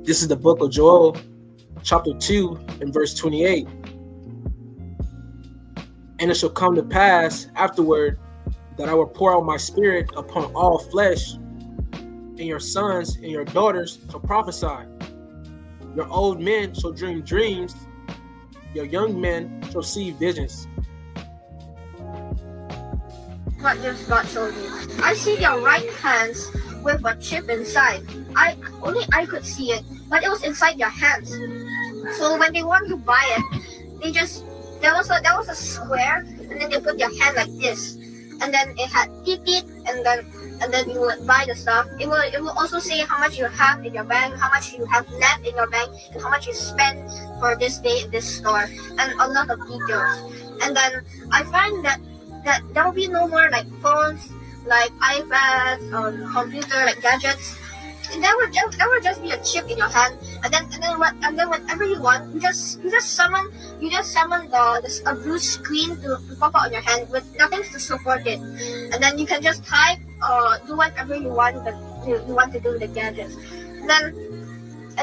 This is the book of Joel, chapter 2, and verse 28. And it shall come to pass afterward that I will pour out my spirit upon all flesh, and your sons and your daughters shall prophesy. Your old men shall dream dreams, your young men shall see visions. What does God show me? I see their right hands with a chip inside. I could see it, but it was inside their hands. So when they want to buy it, they just there was a square, and then they put their hand like this, and then it had beep beep, and then you would buy the stuff. It will also say how much you have in your bank, how much you have left in your bank, and how much you spend for this day in this store, and a lot of details. And then I find that there will be no more like phones, like iPad, computer, like gadgets. There will just be a chip in your hand, and then whenever you want, you just summon a blue screen to pop out on your hand with nothing to support it, and then you can just type or do whatever you want that you want to do with the gadgets. And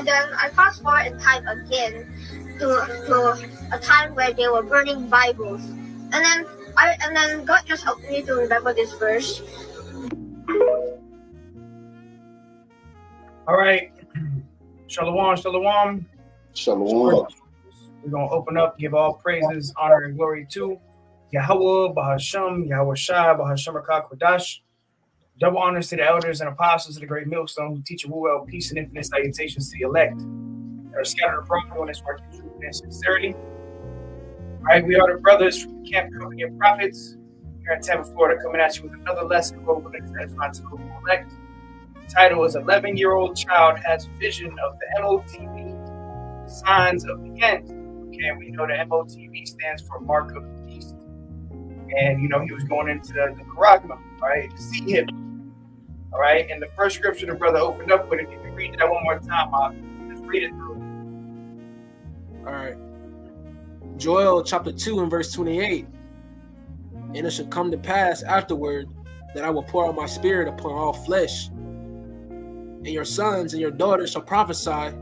then I fast forward in time again to a time where they were burning Bibles, and then God just helped me to remember this verse. All right. Shalom, shalom. Shalom. We're going to open up, give all praises, honor, and glory to Yahweh, Bahasham, Yahweh Shai, Bahasham Rakah Kodash. Double honors to the elders and apostles of the great millstone who teach well, peace and infinite salutations to the elect that are scattered abroad on this market of truth and sincerity. All right, we are the brothers from the Camp Company of Prophets here in Tampa, Florida, coming at you with another lesson of over the elect. The title is 11-Year-Old Child Has Vision of the Motb, Signs of the End. Okay, we know the Motb stands for Mark of the Beast. And, he was going into the Karagma, right, to see him. All right, and the first scripture the brother opened up with, if you can read that one more time, I'll just read it through. All right. Joel chapter 2 and verse 28. And it shall come to pass afterward that I will pour out my spirit upon all flesh, and your sons and your daughters shall prophesy.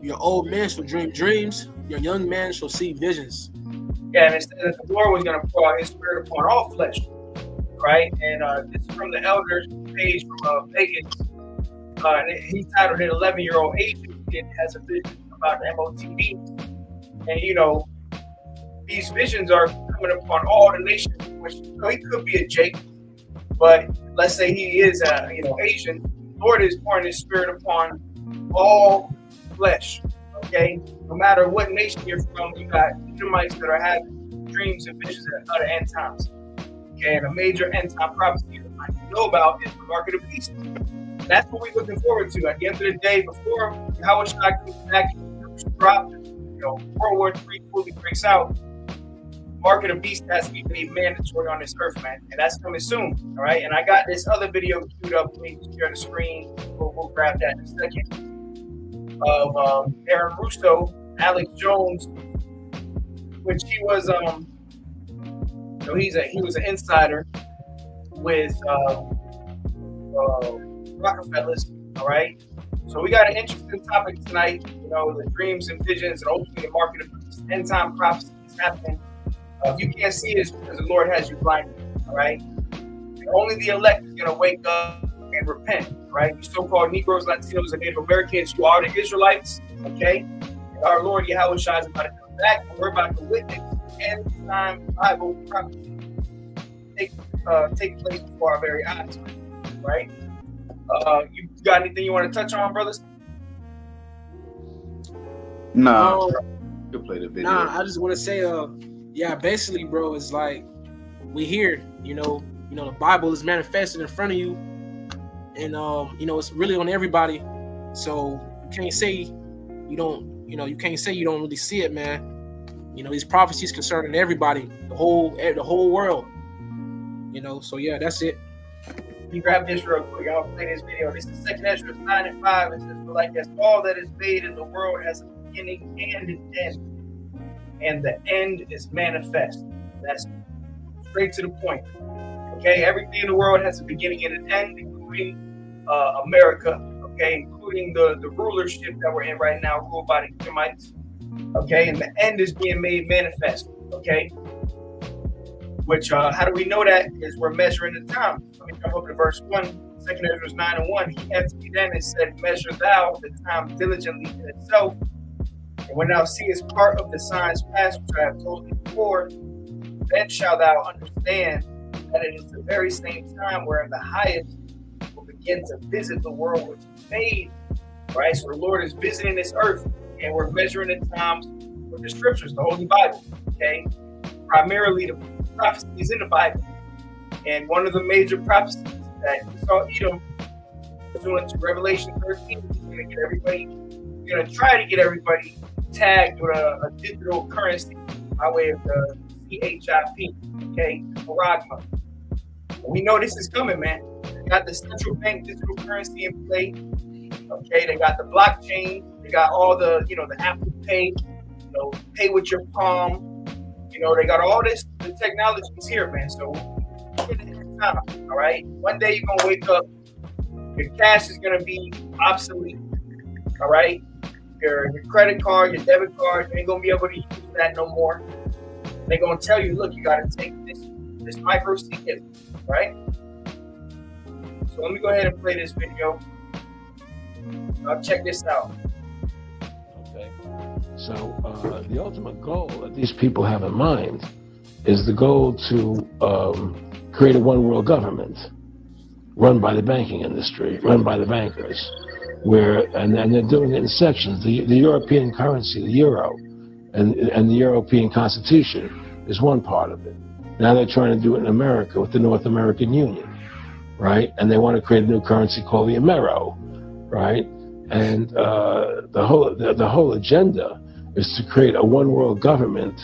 Your old men shall dream dreams, your young men shall see visions. Yeah, and it said that the Lord was going to pour out his spirit upon all flesh, right? And this is from the elders page from Vegas. And he titled it 11-Year-Old Asian Kid Has a Vision about the Motb. And, these visions are coming upon all the nations, which he could be a Jake, but let's say he is Asian. Lord is pouring his spirit upon all flesh. Okay, no matter what nation you're from, you got Edomites that are having dreams and visions at other end times. Okay, and a major end time prophecy that I know about is the Mark of the Beast. That's what we're looking forward to. At the end of the day, before Yahweh Shai comes back and drops, World War III fully breaks out, Mark of the Beast has to be made mandatory on this earth, man, and that's coming soon. All right, and I got this other video queued up. Let me share the screen. We'll grab that in a second. Of Aaron Russo, Alex Jones, which he was he was an insider with Rockefellers. All right, so we got an interesting topic tonight. The dreams and visions, and ultimately the Mark of the Beast, end time prophecy is happening. If you can't see this, because the Lord has you blinded. All right, and only the elect is gonna wake up and repent, right? You so-called Negroes, Latinos, and Native Americans, you are the Israelites, okay? And our Lord Yahweh Shai is about to come back, and we're about to witness end time Bible prophecy take place before our very eyes, right? You got anything you want to touch on, brothers? Nah, you'll play the video. I just want to say, basically, bro, it's like we here, the Bible is manifested in front of you. And it's really on everybody. So you can't say you don't really see it, man. These prophecies concerning everybody, the whole world. So yeah, that's it. You grab this real quick. I'll play this video. This is 2 Ezra 9 and 5. It says, "For like as all that is made in the world has a beginning and an end, and the end is manifest." That's straight to the point. Okay, everything in the world has a beginning and an end, including America, okay, including including the rulership that we're in right now, ruled by the Edomites. Okay, and the end is being made manifest. Okay, which how do we know that? Is we're measuring the time. Let me jump up to verse 1, 2 Ezra 9:1. He answered me then and said, measure thou the time diligently in itself. And when thou seest part of the signs past, which I have told thee before, then shalt thou understand that it is the very same time wherein the highest will begin to visit the world which he made. Right? So the Lord is visiting this earth, and we're measuring the times with the scriptures, the Holy Bible. Okay? Primarily the prophecies in the Bible. And one of the major prophecies that we saw Edom pursuant to Revelation 13, he's going to get everybody, he's going to try to get everybody tagged with a digital currency by way of the CHIP, okay, Paragma. We know this is coming, man. They got the central bank digital currency in play. Okay, they got the blockchain. They got all the, the Apple Pay, pay with your palm. They got all this. The technology is here, man. So we're in the time, all right? One day you're gonna wake up, your cash is gonna be obsolete, all right? Your credit card, your debit card, you ain't gonna be able to use that no more. They're gonna tell you, look, you gotta take this micro CD, right? So let me go ahead and play this video. Check this out. Okay. So the ultimate goal that these people have in mind is the goal to create a one world government run by the banking industry, run by the bankers, and they're doing it in sections. The European currency, the euro, and the European Constitution is one part of it. Now they're trying to do it in America with the North American Union, right? And they want to create a new currency called the Amero, right? And the whole agenda is to create a one world government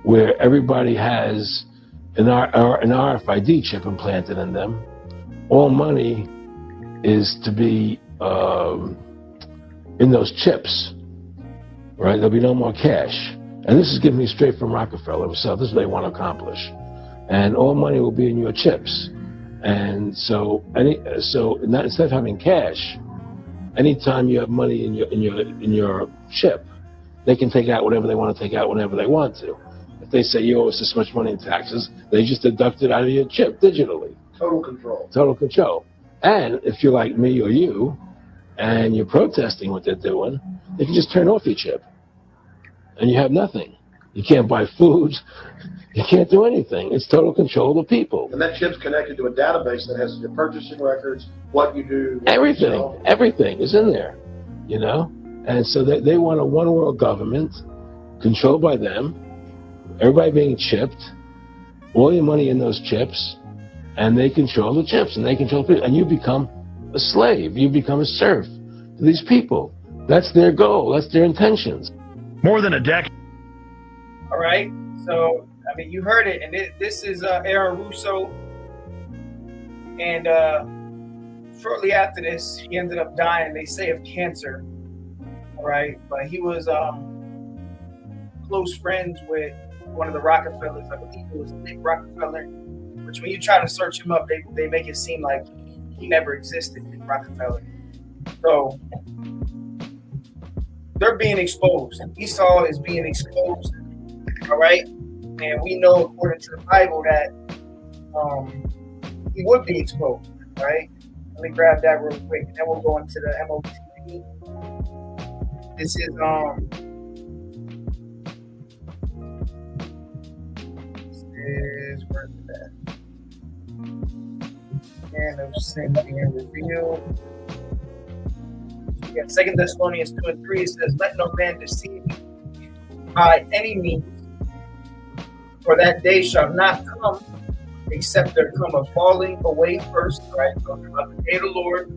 where everybody has an RFID chip implanted in them. All money is to be in those chips, right? There'll be no more cash. And this is giving me straight from Rockefeller himself. This is what they want to accomplish. And all money will be in your chips. And so instead of having cash, anytime you have money in your chip, they can take out whatever they want to take out whenever they want to. If they say you owe us this much money in taxes, they just deduct it out of your chip digitally. Total control. Total control. And if you're like me or you, and you're protesting what they're doing, they can just turn off your chip. And you have nothing. You can't buy food. You can't do anything. It's total control of the people. And that chip's connected to a database that has your purchasing records, what you do. Everything is in there, And so they want a one world government controlled by them, everybody being chipped, all your money in those chips, and they control the chips and they control people. And you become a slave. You become a serf to these people. That's their goal. That's their intentions. More than a decade. All right. So, you heard it. And this is Aaron Russo. And shortly after this, he ended up dying, they say, of cancer. All right. But he was close friends with one of the Rockefellers. I believe it was Nick Rockefeller. Which when you try to search him up, they make it seem like he never existed, Nick Rockefeller. So they're being exposed. Esau is being exposed. All right. And we know, according to the Bible, that he would be exposed. Right. Let me grab that real quick, and then we'll go into the Motb. This is where's that? And of sin being revealed. Yeah, 2 Thessalonians 2:3 says, "Let no man deceive you by any means, for that day shall not come, except there come a falling away first." Right, talking about the day of the Lord.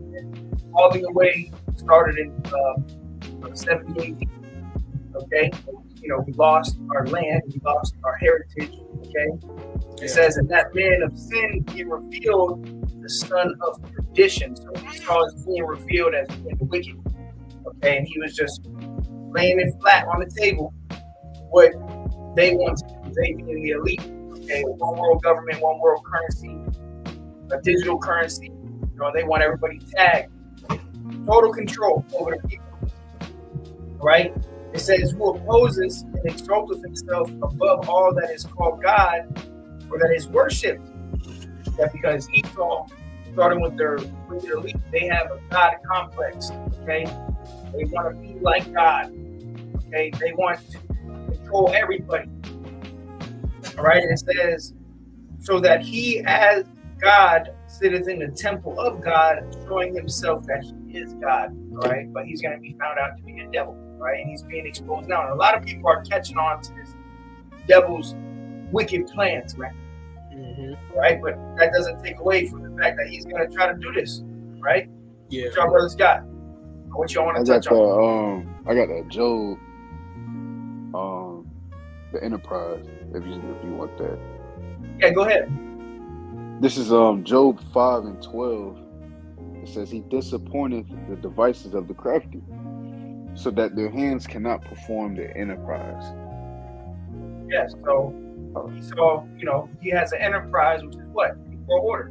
Falling away started in 70 AD. Okay, we lost our land, we lost our heritage. Okay, it says, "And that man of sin he revealed the son of perdition." So Esau is being revealed as being the wicked. Okay, and he was just laying it flat on the table. What they want to do, they being the elite. Okay, one world government, one world currency, a digital currency. They want everybody tagged. total control over the people. Right? It says, who opposes and exalteth himself above all that is called God or that is worshipped. That because Esau, starting with their elite, they have a God complex. Okay? They want to be like God. Okay? They want to control everybody. All right? It says, so that he as God sitteth in the temple of God, showing himself that he is God. All right? But he's going to be found out to be a devil. Right? And he's being exposed now. And a lot of people are catching on to this devil's wicked plans, right? Mm-hmm. Right? But that doesn't take away from the fact that he's going to try to do this, right? Yeah. What y'all brothers got? What y'all want to touch on? I got that Job, the Enterprise, if you want that. Yeah, go ahead. This is Job 5:12. It says, he disappointeth the devices of the crafty, so that their hands cannot perform their enterprise. Yes, so he has an enterprise, which is what? Equal order.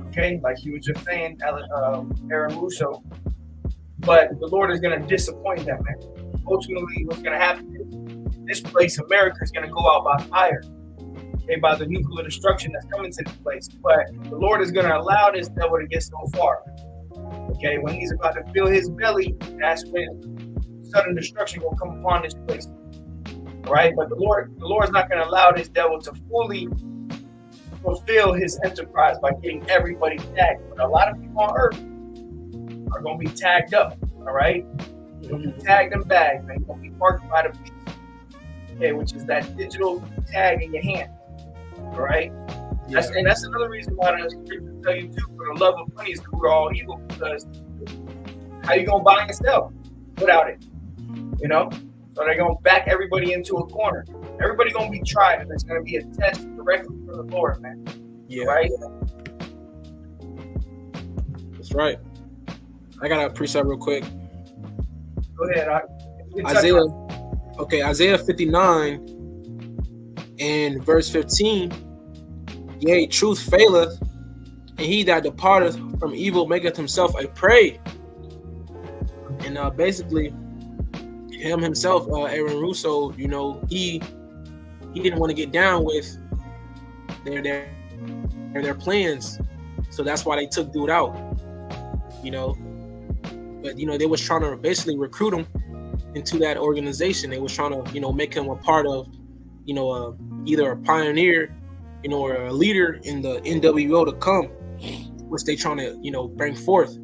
Okay, like he was just saying, Aaron Russo. But the Lord is going to disappoint them, man. Ultimately, what's going to happen is this place, America, is going to go out by fire. Okay, by the nuclear destruction that's coming to this place. But the Lord is going to allow this devil to get so far. Okay, when he's about to fill his belly, that's when sudden destruction will come upon this place. All right, but the Lord's not going to allow this devil to fully fulfill his enterprise by getting everybody tagged. But a lot of people on earth are going to be tagged up. All right, you're going to be tagged and bagged, man. You're going to be marked by the beast. Okay, which is that digital tag in your hand. All right. Yeah. That's another reason why the scriptures tell you too, for the love of money is the root of all evil, because how you gonna buy and sell without it? You know? So they're gonna back everybody into a corner. Everybody gonna be tried, and it's gonna be a test directly from the Lord, man. Yeah. Right? That's right. I got a precept real quick. Go ahead. Isaiah 59 and verse 15. Yea, truth faileth, and he that departeth from evil maketh himself a prey. And basically, him himself, Aaron Russo, he didn't want to get down with their plans, so that's why they took dude out. But they was trying to basically recruit him into that organization. They was trying to make him a part of either a pioneer or a leader in the NWO to come, which they trying to bring forth.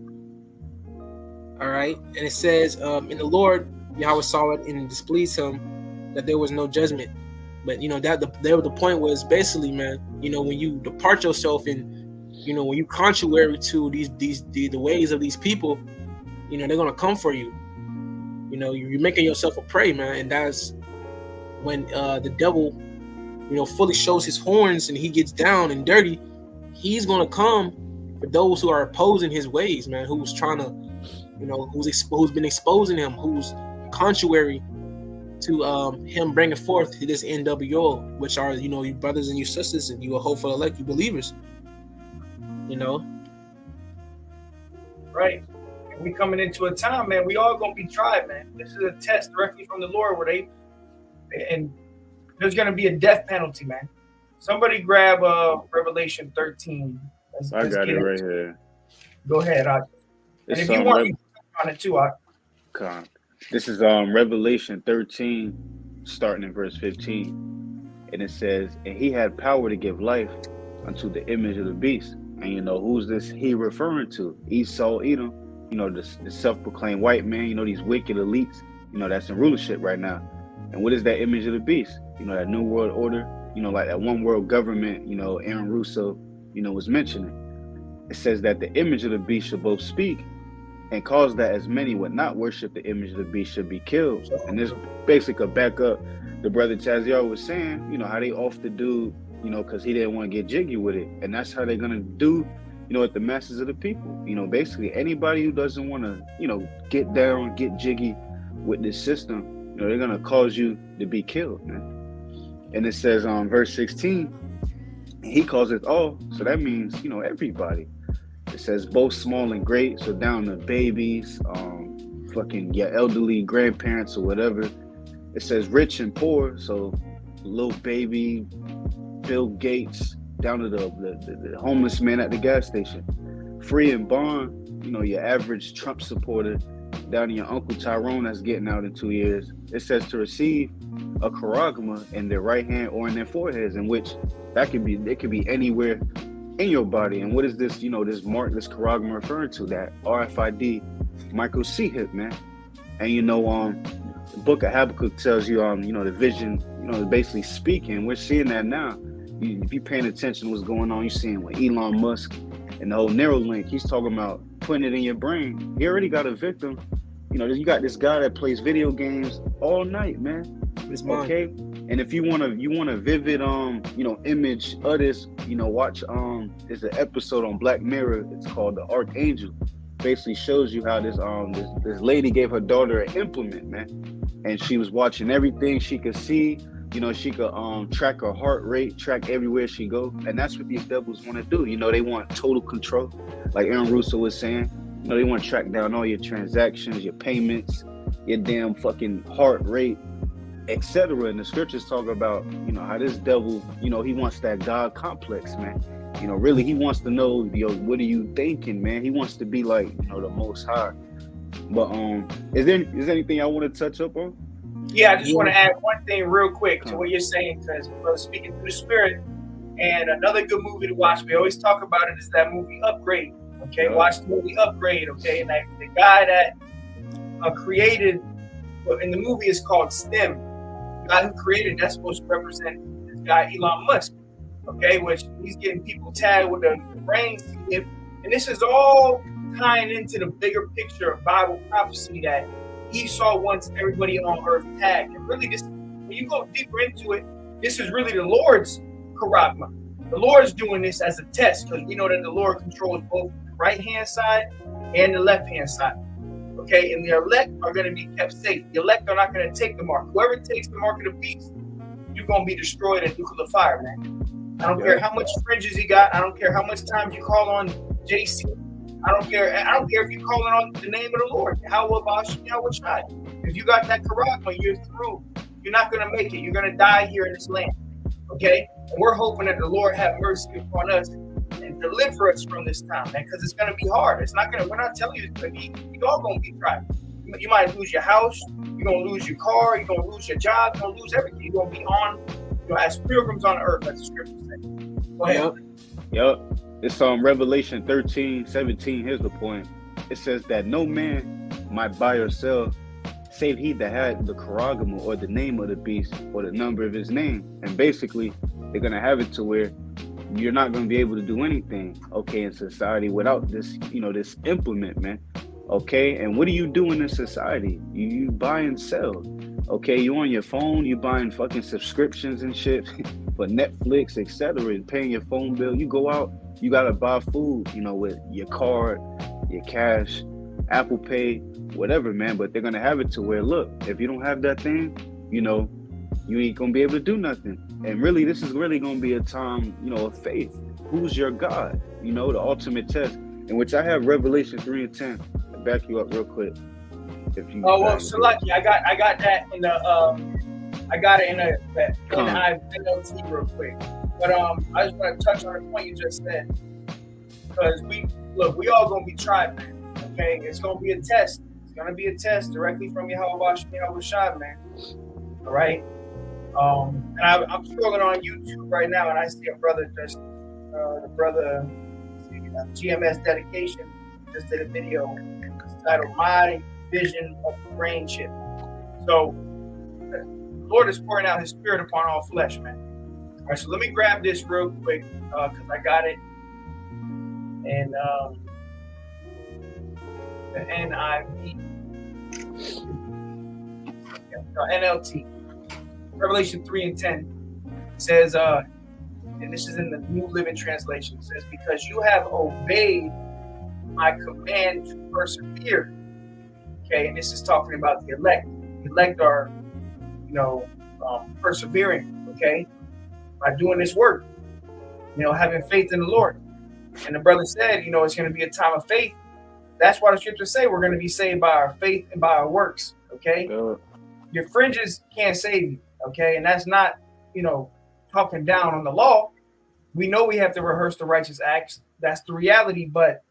All right, and it says, "And the Lord Yahweh saw it and displeased him that there was no judgment." But the point was basically, man, when you depart yourself and when you contrary to the ways of these people, they're gonna come for you. You're making yourself a prey, man, and that's when the devil fully shows his horns and he gets down and dirty. He's gonna come for those who are opposing his ways, man, who's trying to who's been exposing him, who's contrary to him bringing forth this NWO, which are you brothers and you sisters, and you are hopeful elect, you believers. Right. And we coming into a time, man, we all gonna be tried, man. This is a test directly from the Lord where there's gonna be a death penalty, man. Somebody grab Revelation 13. I got it right here. Go ahead, and if you want, you can on it too, This is Revelation 13, starting in verse 15. And it says, and he had power to give life unto the image of the beast. And who's this he referring to? Esau, Edom, the self-proclaimed white man, these wicked elites, that's in rulership right now. And what is that image of the beast? That new world order, like that one world government, Aaron Russo, was mentioning. It says that the image of the beast should both speak and cause that as many would not worship the image of the beast should be killed. And this basically back up the brother Chaziar was saying, how they off the dude, because he didn't want to get jiggy with it. And that's how they're going to do, with the masses of the people. Basically anybody who doesn't want to, get down, get jiggy with this system, they're going to cause you to be killed, man. And it says verse 16, he calls it all. So that means, everybody. It says both small and great, so down to babies, fucking your elderly grandparents or whatever. It says rich and poor, so little baby, Bill Gates, down to the homeless man at the gas station. Free and bond, your average Trump supporter, down to your Uncle Tyrone that's getting out in 2 years. It says to receive a charagma in their right hand or in their foreheads, in which it could be anywhere in your body. And what is this, this mark, this charagma referring to? That RFID micro C hip, man. And the book of Habakkuk tells you, the vision, basically speaking. We're seeing that now. If you're paying attention to what's going on, you're seeing with Elon Musk and the whole Neuralink. He's talking about putting it in your brain. He already got a victim. You got this guy that plays video games all night, man. Okay. And if you want a vivid image of this, watch there's an episode on Black Mirror. It's called The Archangel. Basically shows you how this lady gave her daughter an implement, man, and she was watching everything she could see. She could track her heart rate, track everywhere she go, and that's what these devils want to do. They want total control, like Aaron Russo was saying. They want to track down all your transactions, your payments, your damn fucking heart rate, etc. And the scriptures talk about, how this devil, he wants that God complex, man. Really, he wants to know, what are you thinking, man? He wants to be like, the Most High. But is there anything I want to touch up on? Yeah, I just want to add one thing real quick to what you're saying, because we're speaking through the Spirit. And another good movie to watch, we always talk about it, is that movie Upgrade. Okay, watch the movie Upgrade. Okay, and the guy that created, in the movie is called STEM. The guy who created that's supposed to represent this guy Elon Musk. Okay, which he's getting people tagged with a brain chip, and this is all tying into the bigger picture of Bible prophecy that Esau wants everybody on earth tagged. And really, this, when you go deeper into it, this is really the Lord's charagma. The Lord's doing this as a test, because we know that the Lord controls both the right-hand side and the left-hand side. Okay, and the elect are going to be kept safe. The elect are not going to take the mark. Whoever takes the mark of the beast, you're going to be destroyed in nuclear fire, man. I don't care how much fringes you got. I don't care how much times you call on JC. I don't care if you're calling on the name of the Lord. If you got that charagma, you're through. You're not going to make it. You're going to die here in this land. Okay? And we're hoping that the Lord have mercy upon us and deliver us from this time, man, because it's going to be hard. We're not telling you it's going to be, you're all going to be tried. You might lose your house. You're going to lose your car. You're going to lose your job. You're going to lose everything. You're going to be on, as pilgrims on earth, as the scripture says. Go ahead. Yep. It's Revelation 13:17. Here's the point. It says that no man might buy or sell save he that had the charagma, or the name of the beast, or the number of his name. And basically, they're going to have it to where you're not going to be able to do anything, okay, in society without this, this implement, man. Okay, and what do you do in this society? You buy and sell. Okay, you on your phone, you buying fucking subscriptions and shit for Netflix, etc., and paying your phone bill. You go out, you gotta buy food, with your card, your cash, Apple Pay, whatever, man. But they're gonna have it to where, look, if you don't have that thing, you ain't gonna be able to do nothing. And really, this is really gonna be a time, of faith. Who's your God? The ultimate test. In which I have Revelation 3:10. I'll back you up real quick. So lucky. I got that in the I got it in the NLT real quick. But I just want to touch on the point you just said, because we all gonna be tried, man. Okay, it's gonna be a test. It's gonna be a test directly from Yahweh Shai, man. All right. And I'm scrolling on YouTube right now, and I see a brother GMS Dedication just did a video. It's titled "My Vision of the Brain Chip." So the Lord is pouring out His Spirit upon all flesh, man. All right, so let me grab this real quick because I got it. And the NIV, NLT, Revelation 3:10 says, and this is in the New Living Translation, it says, "Because you have obeyed my command to persevere." Okay, and this is talking about the elect. The elect are, persevering, okay, by doing this work, having faith in the Lord. And the brother said, you know, it's going to be a time of faith. That's why the scriptures say we're going to be saved by our faith and by our works. Okay. Your fringes can't save you. Okay. And that's not, you know, talking down on the law. We know we have to rehearse the righteous acts. That's the reality. But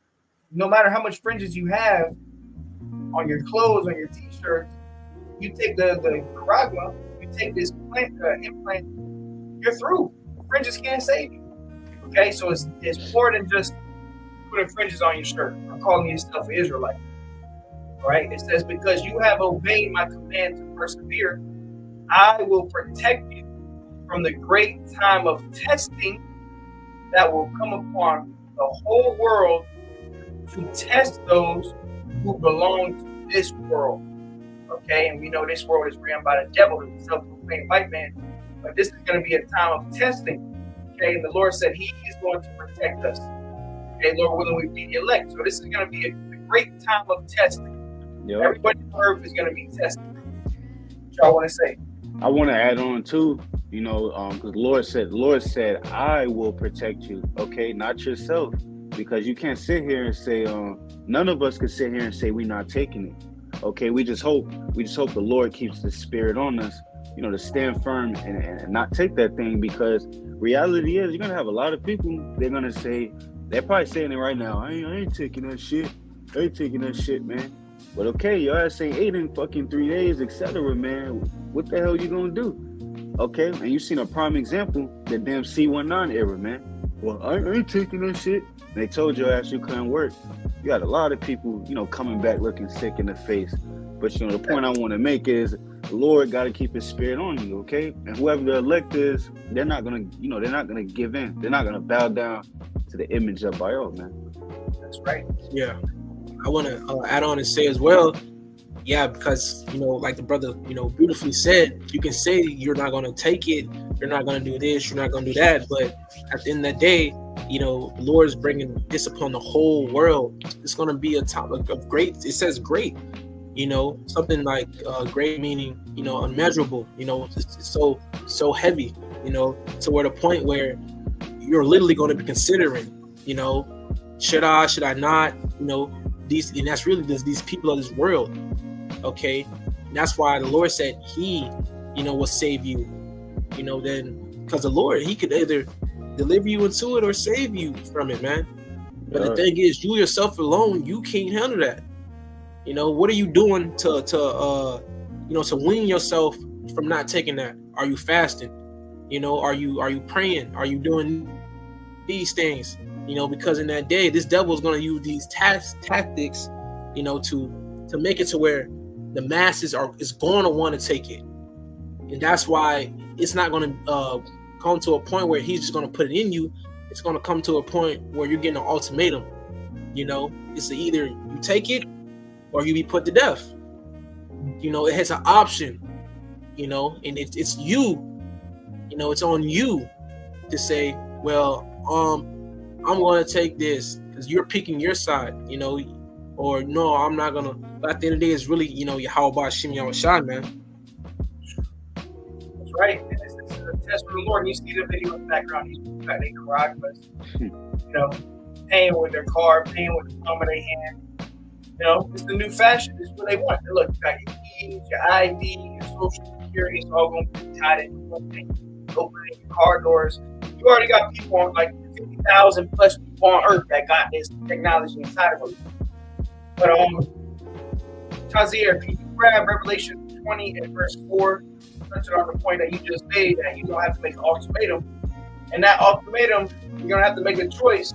no matter how much fringes you have on your clothes, on your t-shirts, you take the caragma, you take this implant, you're through. Fringes can't save you. Okay, so it's more than just putting fringes on your shirt or calling yourself an Israelite. All right, it says, because you have obeyed my command to persevere, I will protect you from the great time of testing that will come upon the whole world to test those who belong to this world. Okay, and we know this world is ran by the devil, the self-proclaimed white man. But this is going to be a time of testing. Okay, and the Lord said He is going to protect us. Okay, Lord willing, we be elect. So this is going to be a great time of testing. Yep. Everybody on earth is going to be tested. What y'all want to say? I want to add on too, you know, because the Lord said, I will protect you. Okay, not yourself, because you can't sit here and say, none of us can sit here and say we're not taking it. Okay, we just hope the Lord keeps the spirit on us, you know, to stand firm and not take that thing, because reality is you're gonna have a lot of people. They're gonna say, they're probably saying it right now. I ain't taking that shit. I ain't taking that shit, man. But okay, your ass ain't ate in fucking 3 days, etc., man. What the hell you gonna do? Okay, and you seen a prime example, the damn C19 era, man. Well, I ain't taking that shit. They told your ass you couldn't work. You got a lot of people, you know, coming back looking sick in the face. But you know, the point I want to make is, the Lord got to keep His spirit on you, okay? And whoever the elect is, they're not gonna, you know, they're not gonna give in. They're not gonna bow down to the image of Baal, man. That's right. Yeah, I want to add on and say as well, yeah, because you know, like the brother, you know, beautifully said, you can say you're not gonna take it, you're not gonna do this, you're not gonna do that, but at the end of the day, you know, the Lord is bringing this upon the whole world. It's gonna be a topic of great. It says great. You know, something like great meaning, you know, unmeasurable, you know, it's so heavy, you know, to where the point where you're literally going to be considering, you know, should I not, you know, and that's really these people of this world. Okay. And that's why the Lord said He, you know, will save you, you know, then because the Lord, He could either deliver you into it or save you from it, man. But the thing is, you yourself alone, you can't handle that. You know, what are you doing to you know, to wean yourself from not taking that? Are you fasting? You know, are you praying? Are you doing these things? You know, because in that day, this devil is going to use these tactics, you know, to make it to where the masses is going to want to take it, and that's why it's not going to come to a point where he's just going to put it in you. It's going to come to a point where you're getting an ultimatum. You know, it's either you take it or you be put to death. You know, it has an option, you know, and it's you, you know, it's on you to say, well, I'm going to take this because you're picking your side, you know, or no, I'm not going to. But at the end of the day, it's really, you know, how about Shimmy Shine, man? That's right. And it's a test for the Lord. And you see the video in the background. These people got their garages, you know, paying with their card, paying with the palm of their hand. You know, it's the new fashion. It's what they want. Look, you got your keys, your ID, your social security. It's all going to be tied into one thing. Opening your car doors. You already got people on, like 50,000 plus people on Earth that got this technology inside of them. But Tazier, can you grab Revelation 20 and verse 4, touching on the point that you just made, that you don't have to make an ultimatum. And that ultimatum, you're going to have to make a choice.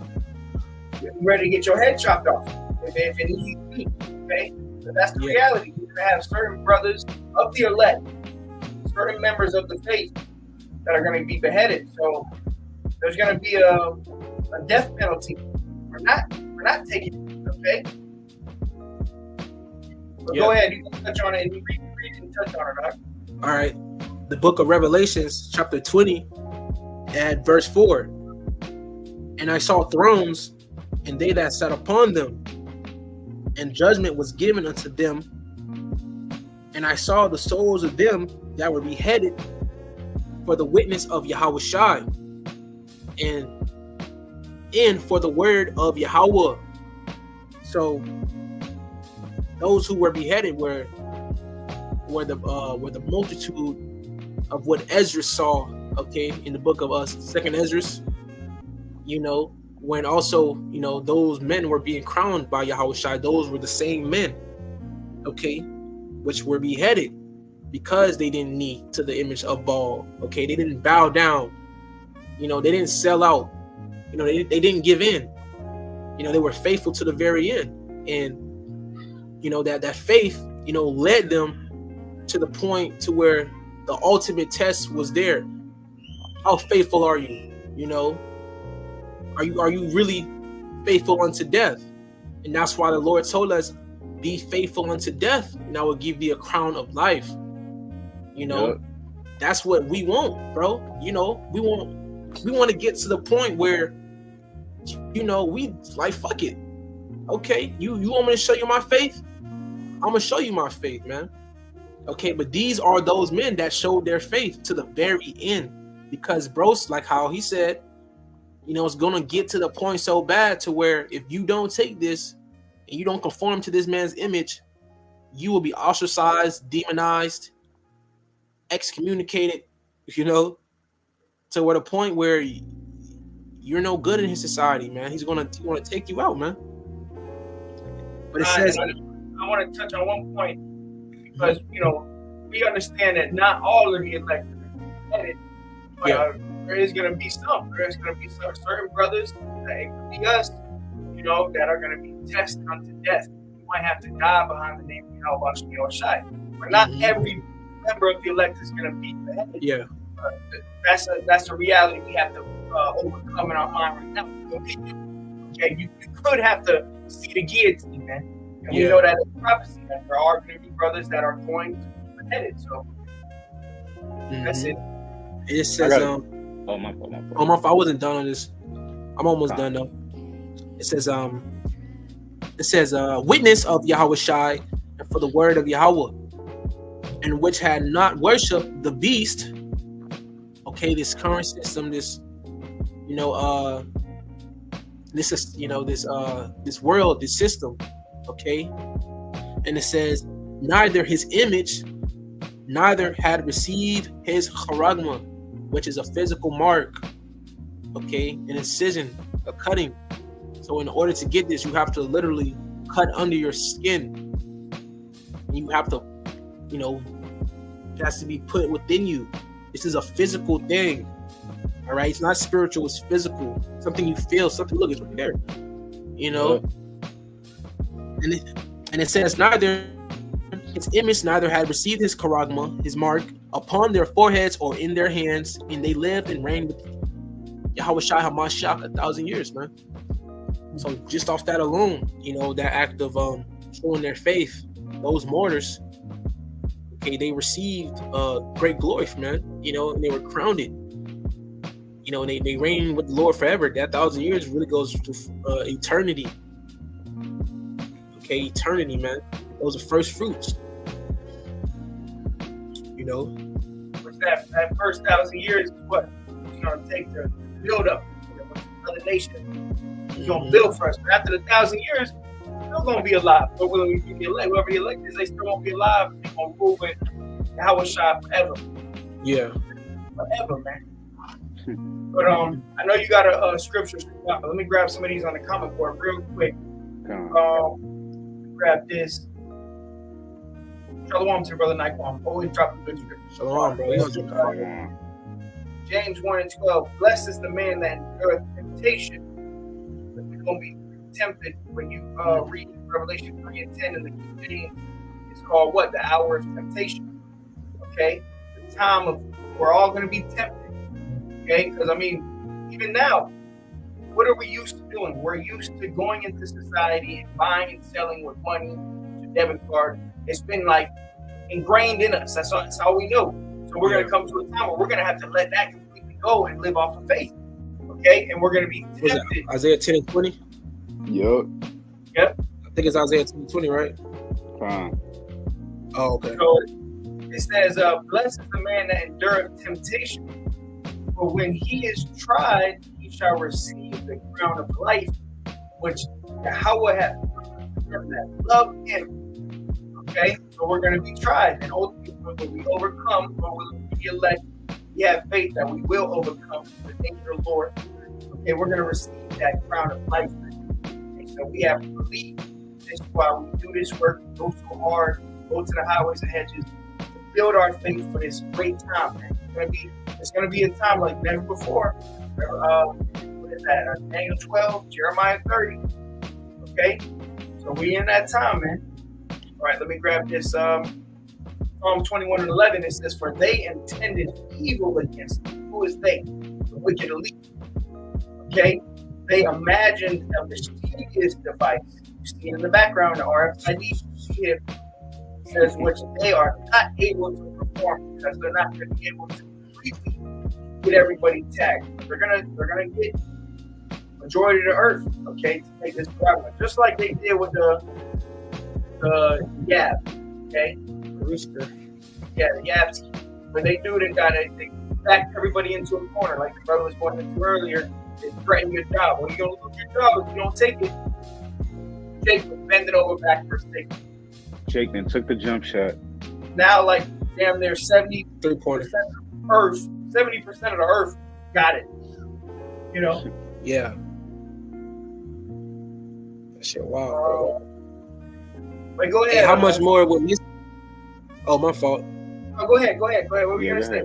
You're ready to get your head chopped off. If it needs be, okay? So that's the reality. You're going to have certain brothers of the elect, certain members of the faith that are going to be beheaded. So there's going to be a death penalty for not taking it, okay? But go ahead, you can touch on it and you read and touch on it, Doc. All right. The book of Revelations, chapter 20, at verse 4. And I saw thrones, and they that sat upon them, and judgment was given unto them. And I saw the souls of them that were beheaded for the witness of Yahushua, and in for the word of Yahweh. So those who were beheaded were the multitude of what Ezra saw, okay, in the book of Second Ezra. You know, when also, you know, those men were being crowned by Yahushua. Those were the same men, okay, which were beheaded because they didn't knee to the image of Baal. Okay, they didn't bow down. You know, they didn't sell out. You know, they didn't give in. You know, they were faithful to the very end. And, you know, that faith, you know, led them to the point to where the ultimate test was there. How faithful are you? You know, are you really faithful unto death? And that's why the Lord told us, be faithful unto death, and I will give thee a crown of life. You know, that's what we want, bro. You know, we want to get to the point where, you know, we like, fuck it. Okay, you want me to show you my faith? I'm gonna show you my faith, man. Okay, but these are those men that showed their faith to the very end. Because, bro, like how he said, you know, it's gonna get to the point so bad to where if you don't take this and you don't conform to this man's image, you will be ostracized, demonized, excommunicated, you know, to where the point where you're no good in his society, man. He's gonna take you out, man. But it says, I want to touch on one point, because, you know, we understand that not all of the elected are headed, but there is going to be some. There's going to be some certain brothers, that it could be us, you know, that are going to be tested unto death. You might have to die behind the name of Yahweh Shai. But not every member of the elect is going to be beheaded. yeah, That's a reality we have to overcome in our mind right now. Okay, you could have to see the guillotine, man. And we know that it's prophecy that there are going to be brothers that are going to be beheaded. So that's it. It says, oh my fault. Oh, my fault. I wasn't done on this. I'm almost done though. It says, witness of Yahweh Shai, and for the word of Yahweh, and which had not worshipped the beast. Okay, this current system, this, you know, this is, you know, this world, this system. Okay, and it says, neither his image, neither had received his charagma, which is a physical mark, okay, an incision, a cutting. So in order to get this, you have to literally cut under your skin. You have to, you know, it has to be put within you. This is a physical thing. All right, it's not spiritual, it's physical. Something you feel, something, look, it's right there. You know? And it says, neither his image neither had received his charagma, his mark, upon their foreheads or in their hands, and they lived and reigned with Yahweh Shai HaMashiach 1,000 years, man. So just off that alone, you know, that act of showing their faith, those martyrs, okay, they received great glory, man. You know, and they were crowned. You know, and they reign with the Lord forever. That 1,000 years really goes to eternity. Okay, eternity, man. Those are first fruits. You know, that first 1,000 years is what it's going to take to build up, you know, another nation. It's going to build for us. But after the 1,000 years, we're still going to be alive. But whoever the elect is, they still won't be alive. They're going to rule with Yahweh Shai forever. Yeah. Forever, man. But I know you got a scripture, but let me grab some of these on the comment board real quick. Grab this. Shalom to your brother Nikon. Always dropping good scripture. Shalom, bro. James 1:12. Blessed is the man that endureth temptation. You're going to be tempted when you read Revelation 3:10 in the King James. It's called what? The hour of temptation. Okay? The time of, we're all going to be tempted. Okay? Because, I mean, even now, what are we used to doing? We're used to going into society and buying and selling with money, your debit card. It's been like ingrained in us. That's all we know. So we're going to come to a time where we're going to have to let that completely go and live off of faith. Okay? And we're going to be tempted. Isaiah 10:20? Yep. I think it's Isaiah 10:20, right? Oh, okay. So it says, blessed is the man that endureth temptation. For when he is tried, we shall receive the crown of life, which Yahweh has them that love him. Okay, so we're going to be tried, and ultimately, when we overcome, when we elect, we have faith that we will overcome the name of the Lord. Okay, we're going to receive that crown of life. And so we have to believe this while we do this work, go so hard, go to the highways and hedges, to build our faith for this great time. Man. It's going to be a time like never before. What is that? Daniel 12, Jeremiah 30. Okay, so we in that time, man. All right, let me grab this. Psalm 21 and 11. It says, "For they intended evil against me." Who is they? The wicked elite. Okay, they imagined a mischievous device. You see it in the background, the RFID. You see it. It says, which they are not able to perform because they're not going to be able to completely get everybody tagged. They're gonna get majority of the earth. Okay, to make this problem, just like they did with the Yab. Okay, Rooster. Yeah, the Yabs. When they do, they backed everybody into a corner, like the brother was going into earlier. They threaten your job. Well, you're gonna lose your job if you don't take it. Jake was bending over back for a stick. Jake then took the jump shot. Now, like damn near 70% 3-pointer. of the earth, 70% of the earth got it. You know? Yeah. That shit wild, bro. Wait, go ahead. Hey, how much more would this? Oh, my fault. Oh, go ahead. What were you gonna say?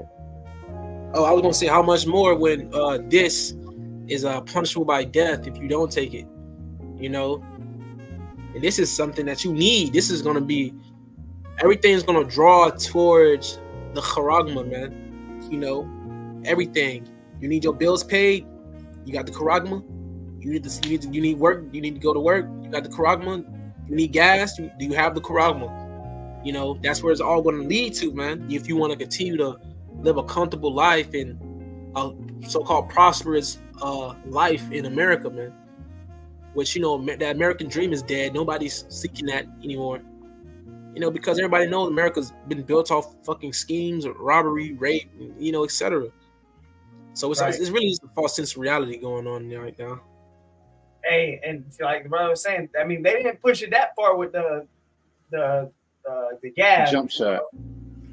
Oh, I was gonna say how much more when this is punishable by death if you don't take it. You know, and this is something that you need. This is gonna be everything's gonna draw towards the charagma, man. You know, everything. You need your bills paid. You got the charagma. You need work. You need to go to work. You got the charagma. You need gas. Do you have the charagma? You know, that's where it's all going to lead to, man. If you want to continue to live a comfortable life and a so-called prosperous life in America, man. Which, you know, that American dream is dead. Nobody's seeking that anymore. You know, because everybody knows America's been built off fucking schemes, robbery, rape, you know, etc. So it's really just a false sense of reality going on there right now. Hey, and like the brother was saying, I mean, they didn't push it that far with the gas jump shot,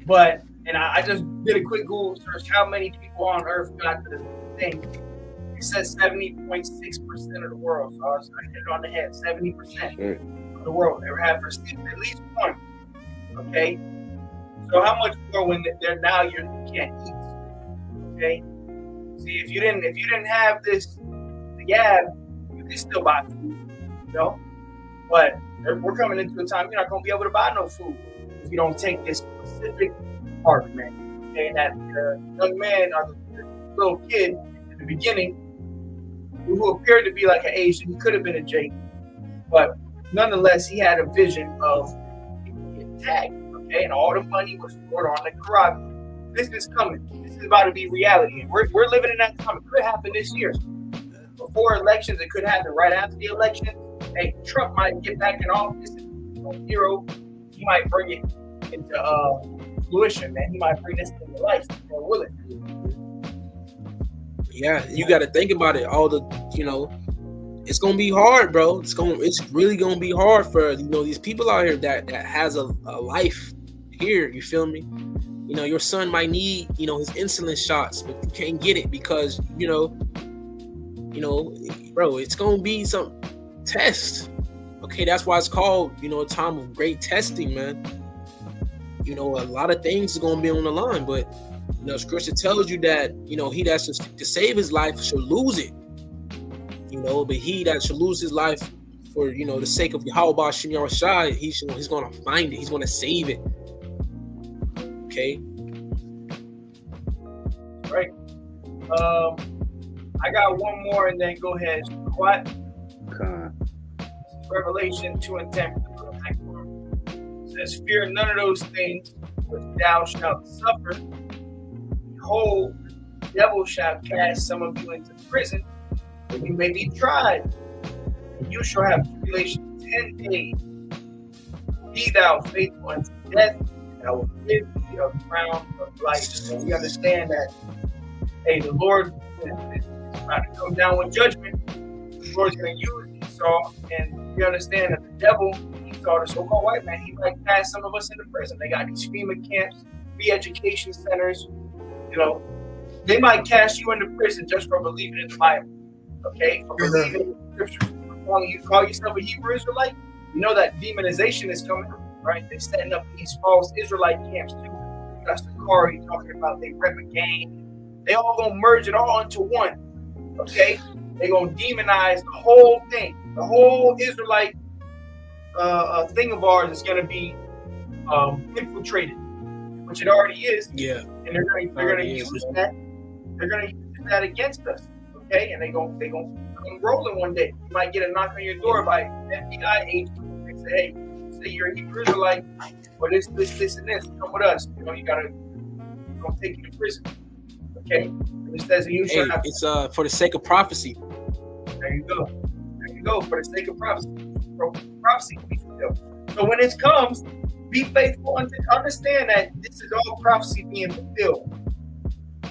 but I just did a quick Google search. How many people on Earth got the thing? It says 70.6% of the world. So I hit it on the head. 70% of the world ever have received at least one. Okay, so how much more when they're now you can't eat? Okay, see if you didn't have the Gab, you can still buy food, you know. But we're coming into a time you're not going to be able to buy no food if you don't take this specific part, man. Okay, that young man or the little kid at the beginning who appeared to be like an Asian, he could have been a Jake, but nonetheless, he had a vision of getting tagged. Okay, and all the money was stored on the garage. This is coming. This is about to be reality, and we're living in that time. It could happen this year. Before elections, it could happen right after the election. Hey, Trump might get back in office. Hero, he might bring it into fruition, man. He might bring this into life. Or will it? Yeah, you got to think about it. All the, you know, it's gonna be hard, bro. It's really gonna be hard for these people out here that has a life here. You feel me? You know, your son might need his insulin shots, but you can't get it because bro, it's gonna be some test. Okay, that's why it's called a time of great testing, man. A lot of things are gonna be on the line, but Scripture tells you that he that's to save his life should lose it. But he that should lose his life for the sake of Yahweh Shem Yahushai, he's gonna find it. He's gonna save it. Okay. Right. I got one more, and then go ahead. What? Revelation 2:10 says, "Fear none of those things which thou shalt suffer. Behold, the devil shall cast some of you into prison, that you may be tried, and you shall have tribulation 10 days. Be thou faithful unto death, and I will give thee a crown of life." So we understand that, hey, the Lord is about to come down with judgment. The Lord's going to use Esau, and we understand that the devil, Esau, the so-called white man, he might cast some of us into prison. They got these FEMA camps, re-education centers. You know, they might cast you into prison just for believing in the Bible. Okay, for believing in the scriptures. You call yourself a Hebrew Israelite, you know that demonization is coming, right? They're setting up these false Israelite camps too. That's the Corey talking about they rep a gang. They all gonna merge it all into one. Okay, they gonna demonize the whole thing. The whole Israelite thing of ours is gonna be infiltrated, which it already is. Yeah, and they're gonna use that. They're gonna use that against us. Okay, and they gonna come rolling one day. You might get a knock on your door by FBI agents and say, "Hey, say you're a Hebrew Israelite, or this, and this. Come with us. You know, we're gonna take you to prison." Okay, and it says you should have. It's for the sake of prophecy. There you go. There you go. For the sake of prophecy, prophecy to be fulfilled. So when it comes, be faithful and understand that this is all prophecy being fulfilled.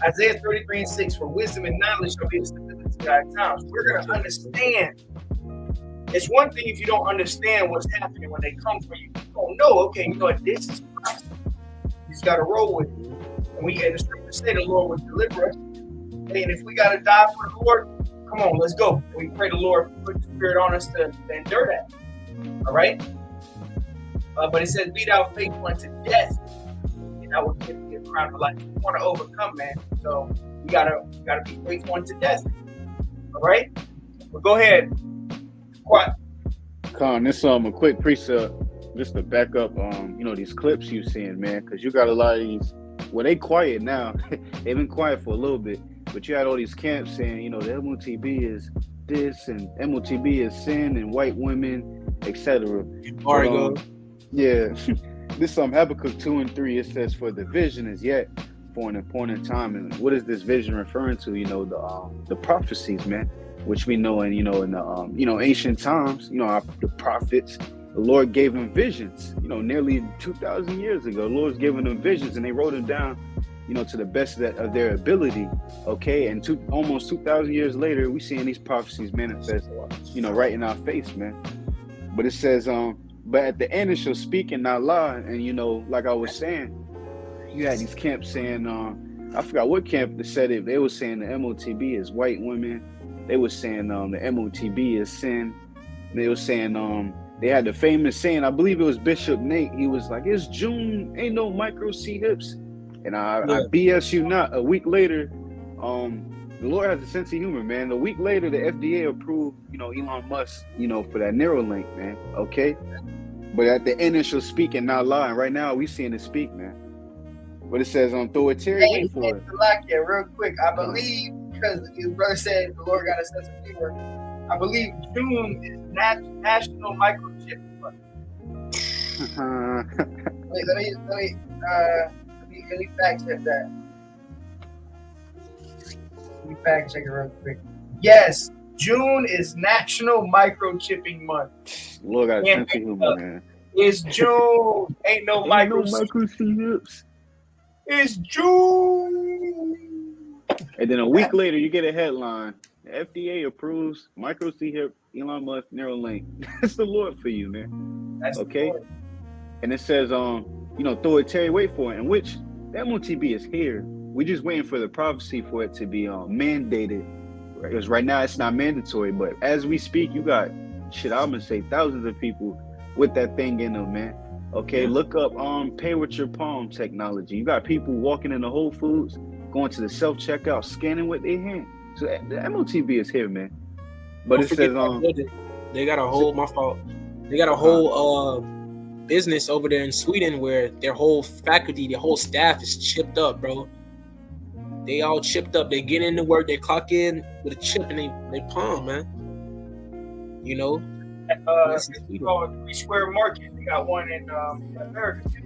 Isaiah 33:6, for wisdom and knowledge shall be the stability of our times. We're going to understand. It's one thing if you don't understand what's happening when they come for you. You don't know, okay, you know what, this is prophecy. You just got to roll with it. And the scriptures say the Lord will deliver us. Hey, and if we got to die for the Lord, come on, let's go. And we pray the Lord put the Spirit on us to endure that. All right? But it says, be thou faithful unto death. And I will give you a crown of life. You want to overcome, man. So you gotta be faithful unto death. All right? But go ahead. Quiet. Con, this a quick precept just to back up these clips you seeing, man, because you got a lot of these. Well, they quiet now. They've been quiet for a little bit, but you had all these camps saying, the MOTB is this and MOTB is sin and white women, etc. Yeah. This Habakkuk 2:3. It says, "For the vision is yet for an appointed time." And what is this vision referring to? The prophecies, man, which we know in in ancient times. The prophets, the Lord gave them visions. Nearly 2,000 years ago, the Lord's given them visions, and they wrote them down. To the best of their ability. Okay, and almost 2,000 years later, we seeing these prophecies manifest. Right in our face, man. But it says, but at the end it shall speak and not lie. And like I was saying, you had these camps saying, I forgot what camp said it. They were saying the MOTB is white women. They were saying the MOTB is sin. They were saying they had the famous saying, I believe it was Bishop Nate. He was like, "It's June, ain't no micro C hips." And I BS you not. A week later, the Lord has a sense of humor, man. A week later, the FDA approved, Elon Musk, for that Neuralink, man. Okay. But at the end, it shall speak and not lie. And right now, we seeing it speak, man. But it says, throw a Terry, wait for it. Real quick, I believe, because his brother said the Lord got a sense of humor, I believe June is National Microchip Month. Let me fact check that. Let me fact check it real quick. Yes, June is National Microchipping Month. Lord got a sense of humor, man. It's June. Ain't no micro chips. It's June. And then a week later, you get a headline. The FDA approves micro C-hip Elon Musk Neuralink. That's the Lord for you, man. That's okay. And it says, throw it, Terry, wait for it. In which the MOTB is here. We're just waiting for the prophecy for it to be mandated. Because right now it's not mandatory, but as we speak, you got I'm gonna say thousands of people with that thing in them, man. Okay, look up pay with your palm technology. You got people walking into Whole Foods, going to the self-checkout, scanning with their hand. So the MOTB is here, man. But it says they got a whole They got a whole business over there in Sweden where their whole faculty, their whole staff is chipped up, bro. They all chipped up. They get into work, they clock in with a chip in their palm, man. It's called 3 Square Market. They got one in America too.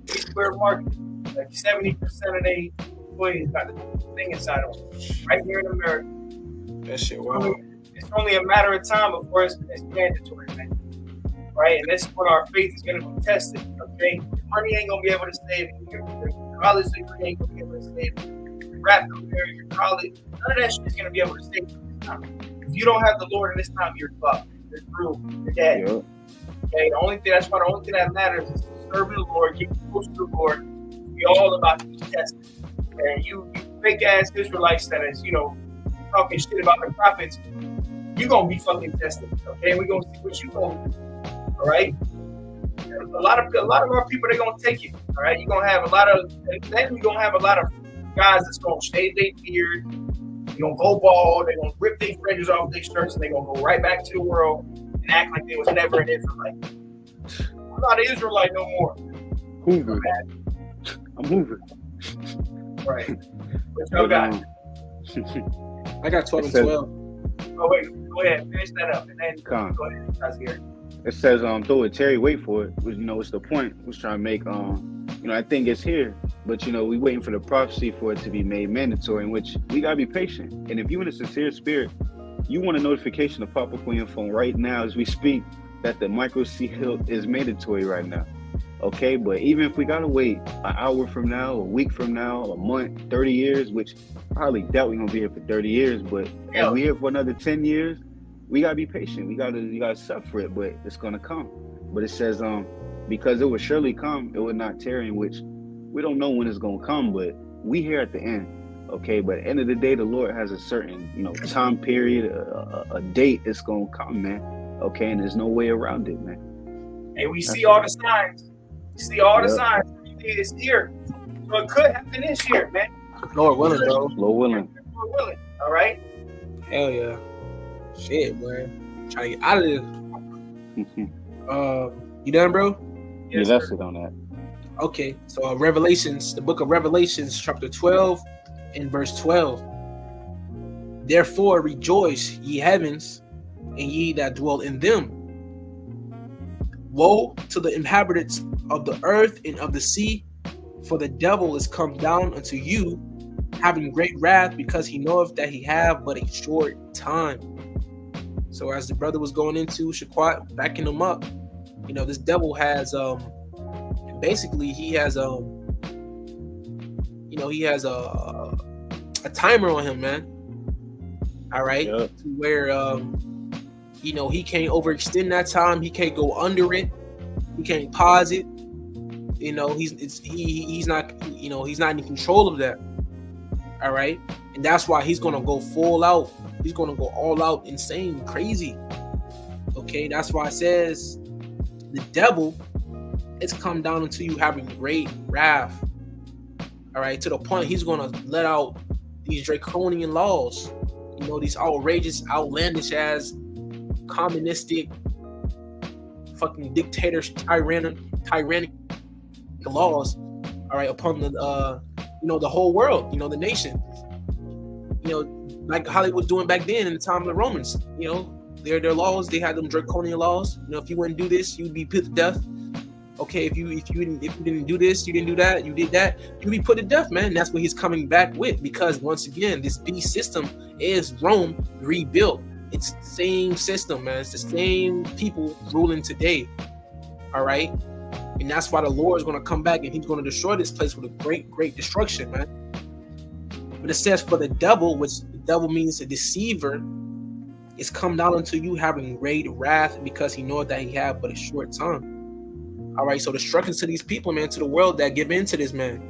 3 Square Market. Like 70% of their employees got the thing inside of them. Right here in America. That shit, wow. It's only a matter of time before it's mandatory, man. Right? And this is when our faith is going to be tested, okay? Money ain't going to be able to save you. Your college degree ain't going to be able to save you. rap career, your college, none of that shit is gonna be able to save you this time. If you don't have the Lord in this time, you're fucked. You're through. You're dead. Yep. Okay, that's why the only thing that matters is serving the Lord, getting close to the Lord. Be all about these testing. And you fake ass Israelites that is, talking shit about the prophets, you're gonna be fucking tested. Okay, we're gonna see what you gonna do. All right. A lot of our people, they're gonna take it. All right, you're gonna have a lot of guys that's gonna shave their beard, they're gonna go bald, they're gonna rip their fringes off their shirts, and they're gonna go right back to the world and act like they was never an Israelite. I'm not an Israelite no more. Hoover. I'm moving. Right. What y'all got? I got 12 and 12. Oh wait, go ahead, finish that up, and then Con. go ahead. That's here. It says, throw it, Terry, wait for it. Which, it's the point. Was trying to make, I think it's here. But, we waiting for the prophecy for it to be made mandatory, in which we got to be patient. And if you in a sincere spirit, you want a notification to pop up on your phone right now as we speak that the micro seal is mandatory right now. Okay, but even if we got to wait an hour from now, a week from now, a month, 30 years, which I probably doubt we're going to be here for 30 years, but if we're here for another 10 years, we gotta be patient. You gotta suffer it, but it's gonna come. But it says, because it will surely come, it will not tarry, in which we don't know when it's gonna come, but we here at the end. Okay, but at the end of the day, the Lord has a certain, time period, a date it's gonna come, man. Okay, and there's no way around it, man. And we see all the signs. We see all the signs. It's here. So it could happen this year, man. Lord willing, bro. Lord willing. Lord willing. All right. Hell yeah. Shit, boy. Trying to get out of this. You done, bro? Yeah, that's it on that. Okay, so Revelations, the book of Revelations, chapter 12 and verse 12. Therefore rejoice, ye heavens, and ye that dwell in them. Woe to the inhabitants of the earth and of the sea, for the devil is come down unto you, having great wrath, because he knoweth that he have but a short time. So as the brother was going into Shaquat, backing him up, this devil has basically he has a timer on him, man. All right, yep. To where he can't overextend that time, he can't go under it, he can't pause it. He's not in control of that. All right, and that's why he's gonna go full out. He's going to go all out, insane, crazy. Okay, that's why it says the devil is come down unto you having great wrath. All right, to the point he's going to let out these draconian laws. These outrageous, outlandish ass, communistic, fucking dictators, tyrannic laws. All right, upon the the whole world. The nation. Like Hollywood was doing back then in the time of the Romans. Their laws, they had them draconian laws. If you wouldn't do this, you'd be put to death. Okay, if you didn't do this, you didn't do that, you did that, you'd be put to death, man. And that's what he's coming back with, because once again, this beast system is Rome rebuilt. It's the same system, man. It's the same people ruling today. All right, and that's why the Lord is going to come back and he's going to destroy this place with a great destruction, man. But it says, for the devil, which the devil means a deceiver, is come down unto you having great wrath, because he knoweth that he have but a short time. All right, so destruction to these people, man, to the world that give in to this man.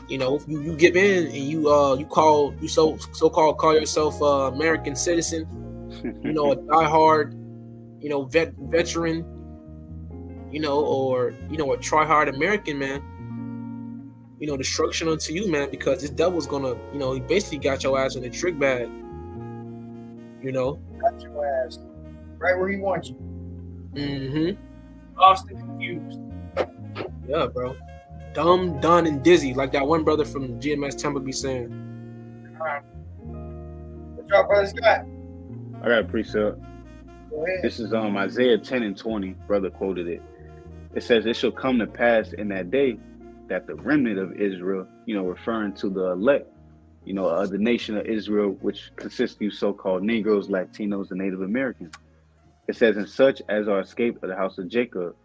If you give in and you call yourself American citizen, a diehard, veteran, or a try-hard American, man. Destruction unto you, man, because this devil's gonna, he basically got your ass in the trick bag. Got your ass right where he wants you. Mm-hmm. Lost and confused. Yeah, bro. Dumb, done, and dizzy, like that one brother from GMS Temple be saying. All right. What y'all brothers got? I got a precept. Go ahead. This is Isaiah 10 and 20. Brother quoted it. It says, "It shall come to pass in that day that the remnant of Israel," referring to the elect, the nation of Israel, which consists of you so-called Negroes, Latinos, and Native Americans. It says, "And such as are escaped of the house of Jacob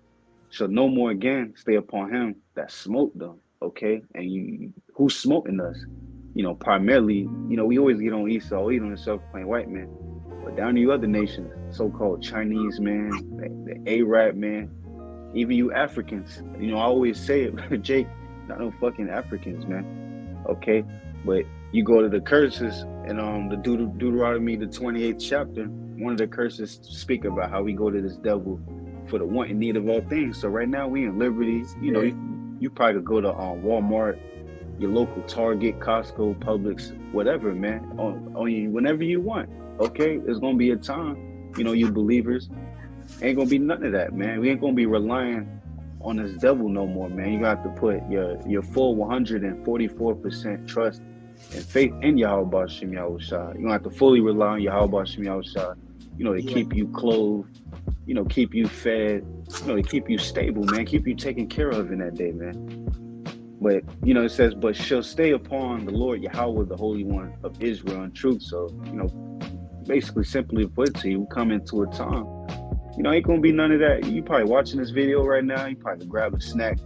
shall no more again stay upon him that smote them." okay? And who's smoting us? Primarily, we always get on Esau, Edom, and self-proclaimed white man. But down to you other nations, so-called Chinese, man, the Arab, man, even you Africans. I always say it, Jake, not no fucking Africans, man, okay? But you go to the curses and the Deuteronomy, the 28th chapter, one of the curses speak about how we go to this devil for the want and need of all things. So right now we in liberty. You probably could go to Walmart, your local Target, Costco, Publix, whatever, man, on you whenever you want. Okay, there's gonna be a time, you believers ain't gonna be none of that, man. We ain't gonna be relying on this devil no more, man. You got to put your full 144% trust and faith in Yahweh Bashim Yahushua. You don't have to fully rely on Yahweh Bashim Yahushua, to keep you clothed, keep you fed, to keep you stable, man, keep you taken care of in that day, man. But, it says, but shall stay upon the Lord Yahweh, the Holy One of Israel in truth. So, basically, simply put to you, we come into a time, ain't gonna be none of that. You probably watching this video right now, you probably grab a snack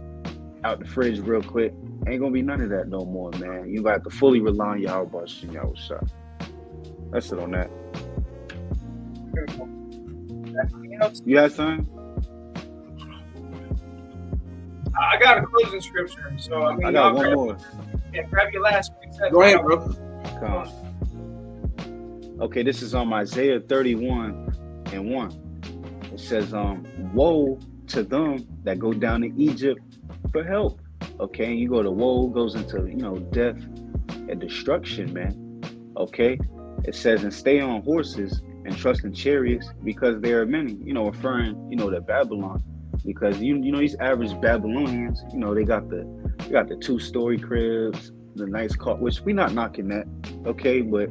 out the fridge real quick. Ain't gonna be none of that no more, man. You got to fully rely on Yahweh Bashim Yahushua. That's it on that. You had something? I got a closing scripture, so I got one more. Yeah, grab your last piece. Go ahead, bro. Come on. Okay, this is on Isaiah 31:1. It says, woe to them that go down to Egypt for help. Okay, you go to woe, goes into, death and destruction, man. Okay, it says, and stay on horses and trust in chariots because there are many, referring, to Babylon. Because these average Babylonians, they got the 2-story cribs, the nice car, which we not knocking that, okay, but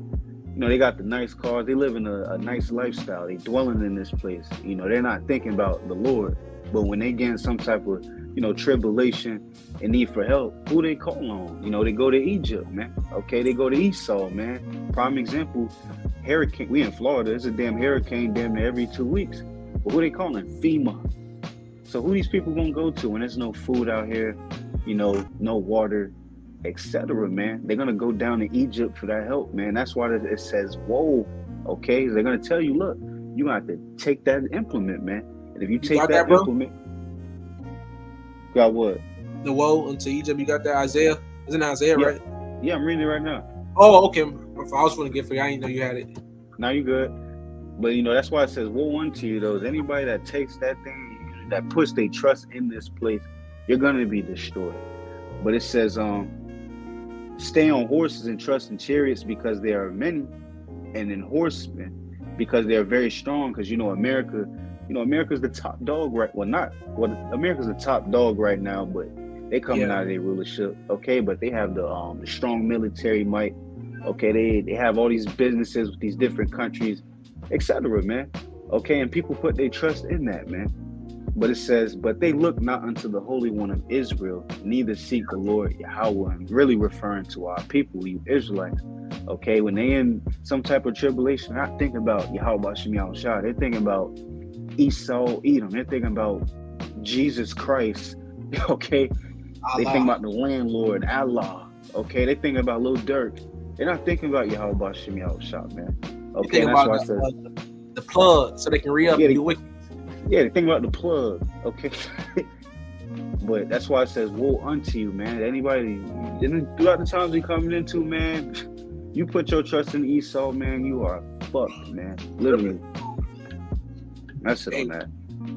they got the nice cars, they live in a nice lifestyle, they dwelling in this place, they're not thinking about the Lord. But when they get in some type of tribulation and need for help, who they call on? They go to Egypt, man. Okay, they go to Esau, man. Prime example, hurricane. We in Florida, there's a damn hurricane damn near every 2 weeks. But who they calling? FEMA. So who these people gonna go to when there's no food out here, no water, etc., man? They're gonna go down to Egypt for that help, man. That's why it says, whoa, okay? They're gonna tell you, look, you have to take that implement, man. And if you take that implement, got what? The woe unto Egypt, you got that Isaiah? Isn't it Isaiah, right? Yeah, I'm reading it right now. Oh, okay. If I was going to get for you, I didn't know you had it. Now you good. But, that's why it says, woe unto you, though. Anybody that takes that thing, that puts their trust in this place, you're going to be destroyed. But it says, stay on horses and trust in chariots because there are many, and in horsemen because they are very strong. Because, America's the top dog America's the top dog right now, but they coming out of their rulership, okay? But they have the strong military might, okay? They have all these businesses with these different countries, etc., man, okay? And people put their trust in that, man. But it says, but they look not unto the Holy One of Israel, neither seek the Lord Yahweh. I'm really referring to our people, you Israelites. Okay, when they in some type of tribulation, they're not thinking about Yahweh Bashim Yahushua. They're thinking about Esau, Edom. They're thinking about Jesus Christ. Okay, Allah. They think about the landlord, Allah. Okay, they thinking about Lil Durk. They're not thinking about Yahweh Bashim Yahushua, man. Okay, that's why I said the plug, so they can re-up and do wicked. Yeah, they think about the plug, okay? But that's why it says, woe unto you, man. Anybody, throughout the times we coming into, man, you put your trust in Esau, man, you are fucked, man. Literally. That's it on that.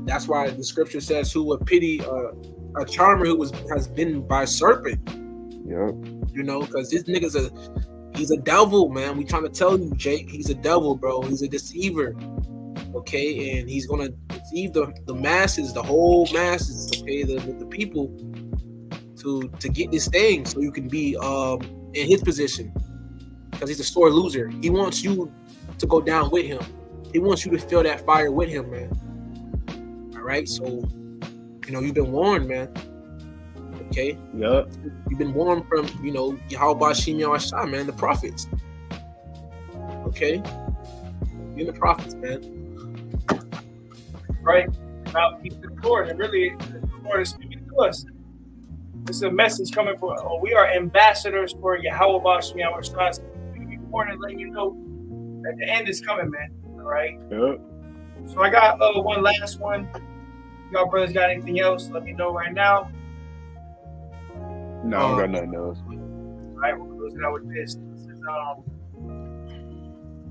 That's why the scripture says, who would pity a charmer who has been by a serpent. Yeah. Because this nigga's he's a devil, man. We trying to tell you, Jake. He's a devil, bro. He's a deceiver. Okay, and he's gonna deceive the masses, the whole masses, okay, the people to get this thing so you can be in his position. Because he's a sore loser. He wants you to go down with him. He wants you to feel that fire with him, man. All right, so you've been warned, man. Okay. Yep. You've been warned from Yahweh Bashim Yahushua, man, the prophets. Okay. You're the prophets, man. Right? About keeping the Lord. And really, the Lord is speaking to us. This is a message coming from. We are ambassadors for Yahweh Bashem Yahweh Shai. We want to let you know that the end is coming, man. All right. Yep. So I got one last one. Y'all brothers got anything else? Let me know right now. No, I don't got nothing else. All right, we'll close it out with this. This is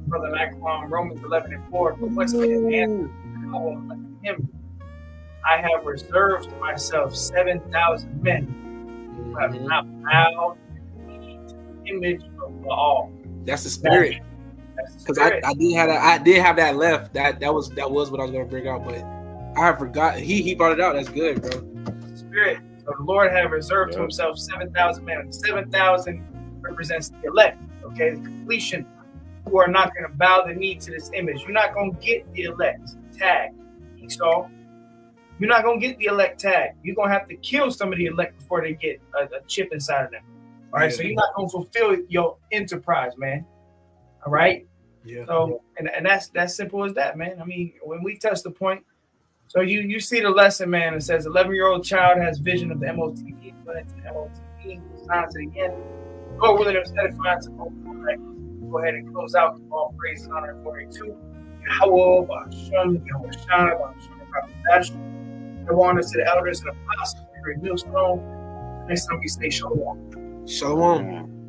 Brother Macron, Romans 11:4. But what's in hand? I will let him. I have reserved for myself 7,000 men who have not bowed the knee to the image of Baal. That's the spirit. Because I did have that left. That was what I was gonna bring out, but I forgot. He brought it out. That's good, bro. Spirit. So the Lord had reserved to himself 7,000 men. 7,000 represents the elect. Okay, the completion. Who are not going to bow the knee to this image. You're not going to get the elect tag. Esau. You're not going to get the elect tag. You're going to have to kill some of the elect before they get a chip inside of them. All right, so you're not going to fulfill your enterprise, man. All right. Yeah. So and that's simple as that, man. I mean, when we touch the point, so you see the lesson, man. It says 11-year-old child has vision of the Motb, but it's the Motb, signs to the end. Lord willing, it's edifying to both. Go ahead and close out. All praise, honor, and glory to Yahweh, Bashem, Yahweh Shai, Bashem, Prophet Dash. I want us to the elders and apostles, the great millstone. Next time we say shalom. Shalom.